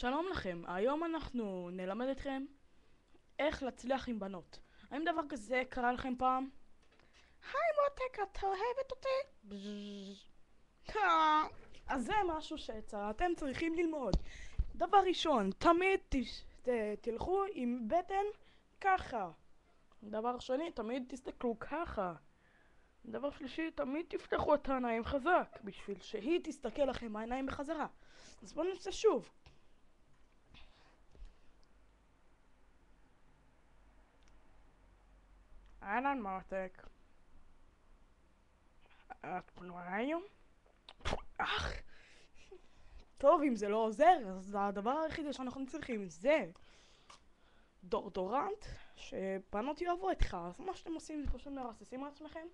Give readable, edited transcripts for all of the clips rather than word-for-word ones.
שלום לכם, היום אנחנו נלמד אתכם איך להצליח עם בנות. האם דבר כזה קרה לכם פעם? היי מותק, את אוהבת אותי? בזז. אז זה משהו שאתם צריכים ללמוד. דבר ראשון, תמיד תלכו עם בטן ככה. דבר שני, תמיד תסתכלו ככה. דבר שלישי, תמיד תפתחו את העיניים חזק, בשביל שהיא תסתכל לכם העיניים בחזרה. אז בואו נעשה שוב. אהלן מותק. את פנויה היום? טוב, אם זה לא עוזר, אז הדבר היחידי שאנחנו צריכים זה דורדורנט שבנות יאהבו איתך. אז מה שאתם עושים זה פשוט מרססים על עצמכם.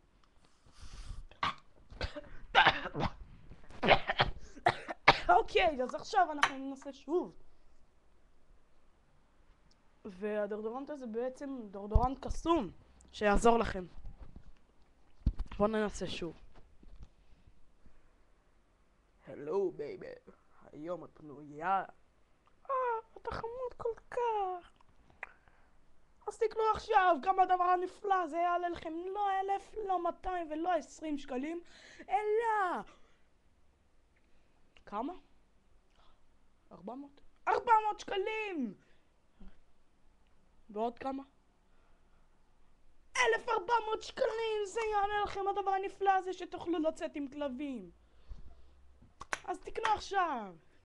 אוקיי, אז עכשיו אנחנו ננסה שוב. והדורדורנט הזה בעצם דורדורנט קסום שיעזור לכם. בואו ננסה שוב. הלו בייבי, היום את פנויה? אתה חמוד כל כך. אז תקנו עכשיו, גם הדבר הנפלא, זה יעלה לכם לא 1,000, לא 200 ולא 20 שקלים, אלא... כמה? 400? 400 שקלים! ועוד כמה? 1,400 שקלים! זה יעלה לכם הדבר הנפלא הזה שתוכלו לצאת עם כלבים. אז תקנו עכשיו.